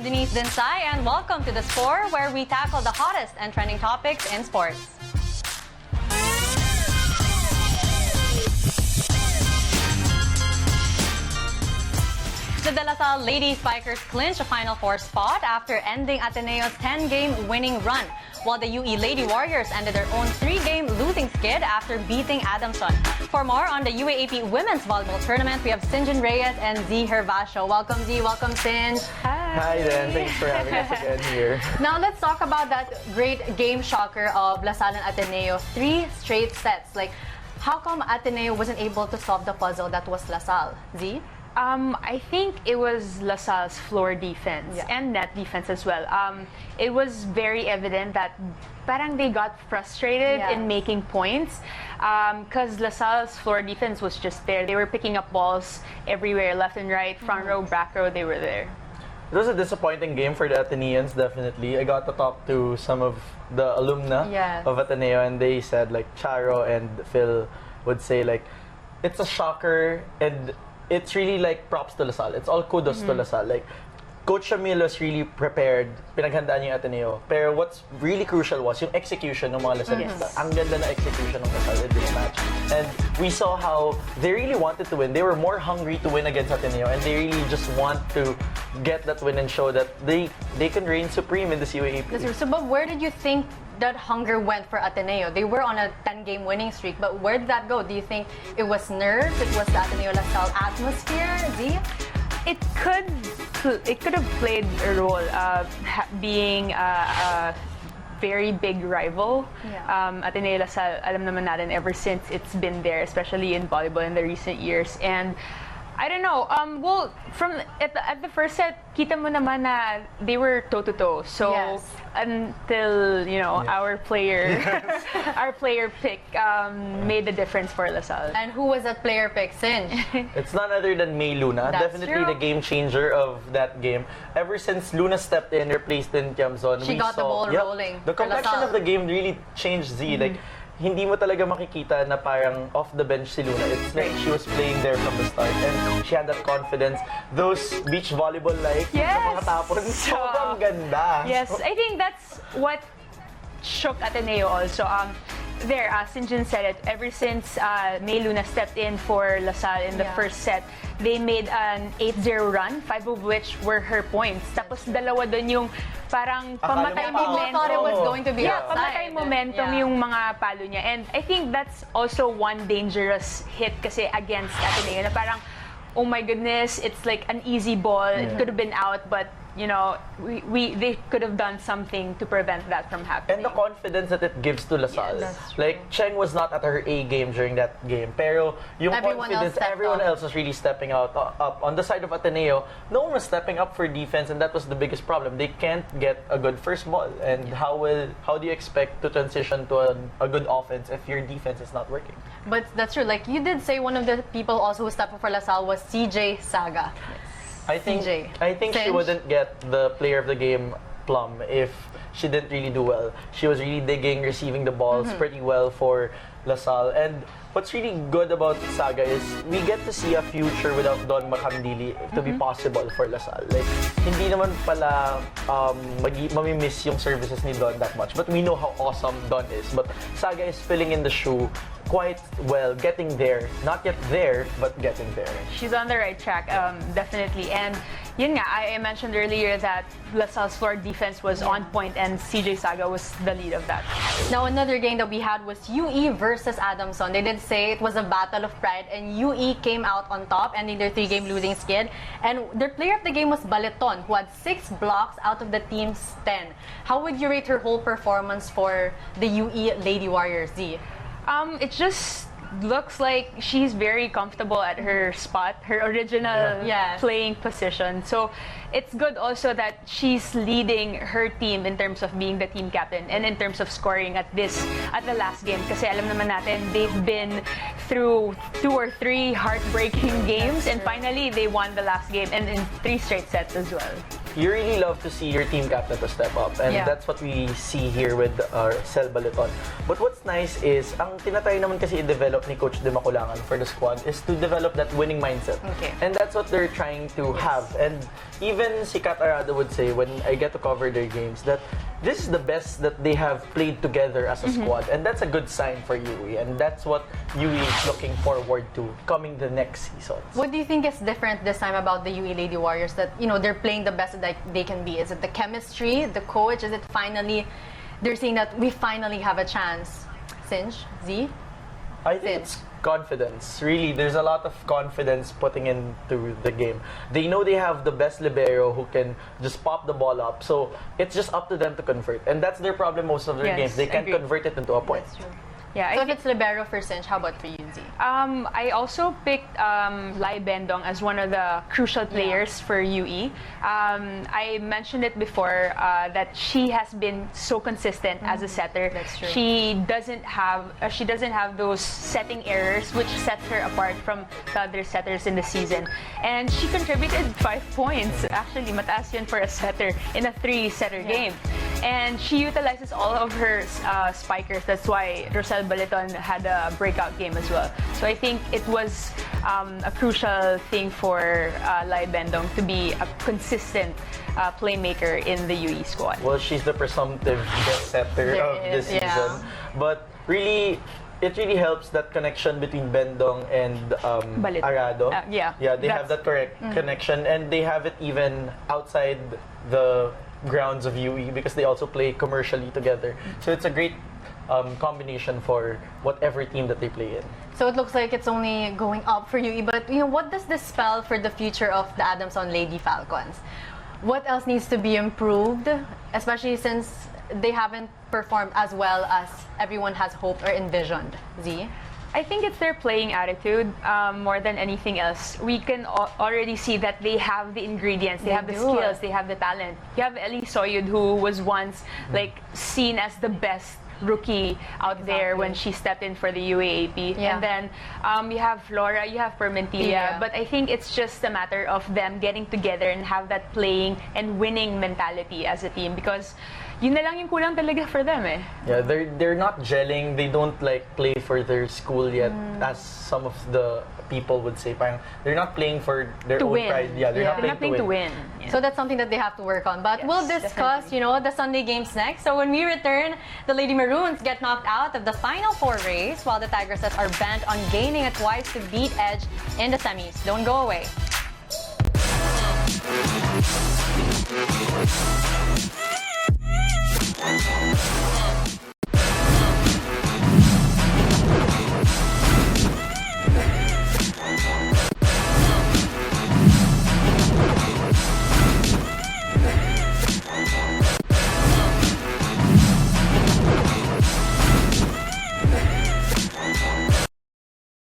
Denise Dinsay, and welcome to The Score, where we tackle the hottest and trending topics in sports. The DLSU Lady Spikers clinched a Final Four spot after ending Ateneo's 10-game winning run, while the UE Lady Warriors ended their own 3-game losing skid after beating Adamson. For more on the UAAP Women's Volleyball Tournament, we have Synjin, Reyes, and Gervacio. Welcome, Z. Welcome, Synj. Hi, Dan. Thanks for having us again here. Now, let's talk about that great game shocker of LaSalle and Ateneo. 3 straight sets. Like, how come Ateneo wasn't able to solve the puzzle that was LaSalle? Z? I think it was LaSalle's floor defense and net defense as well. It was very evident that parang they got frustrated in making points because LaSalle's floor defense was just there. They were picking up balls everywhere, left and right, front row, back row, they were there. It was a disappointing game for the Ateneans, definitely. I got to talk to some of the alumna of Ateneo, and they said, like, Charo and Phil would say, like, it's a shocker, and it's really like props to LaSalle. It's all kudos to LaSalle. Like, Coach Shamil was really prepared. Pinaghandaan yung Ateneo. Pero what's really crucial was yung execution ng mga LaSalleista. Ang ganda na execution ng LaSalle in this match. And we saw how they really wanted to win. They were more hungry to win against Ateneo, and they really just want to get that win and show that they can reign supreme in this UAAP. So, but where did you think that hunger went for Ateneo? They were on a 10-game winning streak, but where did that go? Do you think it was nerves? It was the Ateneo-LaSalle atmosphere? Z? It could have played a role being a very big rival. Ateneo-LaSalle, alam naman natin ever since it's been there, especially in volleyball in the recent years. And I don't know. Well, at the first set, kita mo naman na they were toe-to-toe. So until our player pick made the difference for LaSalle. And who was that player pick, Synj? It's none other than May Luna. That's Definitely true. the game changer of that game. Ever since Luna stepped in, replaced in Tiamzon, She got the ball rolling. The complexion of the game really changed Z. Like, hindi mo talaga makikita na parang off the bench si Luna. It's like she was playing there from the start, and she had that confidence. Those beach volleyball-like mga tapon, sobrang ganda. Yes, I think that's what shook Ateneo also. Synjin said it, ever since May Luna stepped in for LaSalle in the first set, they made an 8-0 run, 5 of which were her points. Tapos dalawa doon yung parang pamatay momentum. Thought it was going to be pamatay momentum yung mga palo niya. And I think that's also one dangerous hit kasi against Ateneo na parang, oh my goodness, it's like an easy ball. It could have been out, but they could have done something to prevent that from happening. And the confidence that it gives to LaSalle. Like, Cheng was not at her A game during that game. Pero yung confidence, everyone else was really stepping up. On the side of Ateneo, no one was stepping up for defense, and that was the biggest problem. They can't get a good first ball. And how do you expect to transition to a good offense if your defense is not working? But that's true. Like, you did say one of the people also who stepped up for LaSalle was CJ Saga. I think she wouldn't get the player of the game plum if she didn't really do well. She was really digging, receiving the balls pretty well for LaSalle. And what's really good about Saga is we get to see a future without Don Macamdili to be possible for LaSalle. Like, hindi naman pala mamimiss yung services ni Don that much, but we know how awesome Don is. But Saga is filling in the shoe quite well, getting there. Not yet there, but getting there. She's on the right track, definitely. And yun nga, I mentioned earlier that LaSalle's floor defense was on point, and CJ Saga was the lead of that. Now, another game that we had was UE versus Adamson. They did say it was a battle of pride, and UE came out on top, ending their 3-game losing skid. And their player of the game was Baleton, who had 6 blocks out of the team's 10. How would you rate her whole performance for the UE Lady Warriors, Z? It just looks like she's very comfortable at her spot, her original playing position. So it's good also that she's leading her team in terms of being the team captain and in terms of scoring at the last game. Kasi alam naman natin, they've been through 2 or 3 heartbreaking games, and finally they won the last game, and in 3 straight sets as well. you really love to see your team captain to step up. And that's what we see here with Cel Baleton. But what's nice is, ang tinatry naman kasi i-develop ni Coach De Maculangan for the squad is to develop that winning mindset. Okay. And that's what they're trying to have. And even si Kat Arado would say, when I get to cover their games, that this is the best that they have played together as a squad. And that's a good sign for UE. And that's what UE is looking forward to coming the next season. What do you think is different this time about the UE Lady Warriors that, you know, they're playing the best that they can be? Is it the chemistry, the coach? Is it finally, they're saying that we finally have a chance? Synj, Z? I think it's confidence. Really, there's a lot of confidence putting into the game. They know they have the best libero who can just pop the ball up. So it's just up to them to convert. And that's their problem most of their games. They can't convert it into a point. That's true. Yeah, so if it's libero for Synj, how about for you, Z? I also picked Lai Bendong as one of the crucial players for UE. I mentioned it before that she has been so consistent as a setter. That's true. She doesn't have those setting errors which sets her apart from the other setters in the season. And she contributed 5 points. Actually, mataas yun for a setter in a 3-setter game. And she utilizes all of her spikers. That's why Rosel Baleton had a breakout game as well. So I think it was a crucial thing for Lai Bendong to be a consistent playmaker in the UE squad. Well, she's the presumptive best setter of this season. But really, it really helps that connection between Bendong and Arado. They have that correct connection, and they have it even outside the grounds of UE because they also play commercially together. So it's a great combination for whatever team that they play in. So it looks like it's only going up for UE, but you know, what does this spell for the future of the Adamson Lady Falcons? What else needs to be improved, especially since they haven't performed as well as everyone has hoped or envisioned? Z? I think it's their playing attitude more than anything else. We can already see that they have the ingredients, they have the skills, they have the talent. You have Ellie Soyud, who was once like seen as the best rookie out there when she stepped in for the UAAP. And then you have Flora, you have Permentilla. But I think it's just a matter of them getting together and have that playing and winning mentality as a team, because yun na lang yung kulang talaga for them eh. Yeah, they're not gelling. They don't like play for their school yet, as some of the people would say. Parang they're not playing for their own pride. Yeah, they're not playing to win. Yeah. So that's something that they have to work on. But we'll discuss, you know, the Sunday games next. So when we return, the Lady Maroons get knocked out of the Final Four race, while the Tigresses are bent on gaining a twice to beat edge in the semis. Don't go away.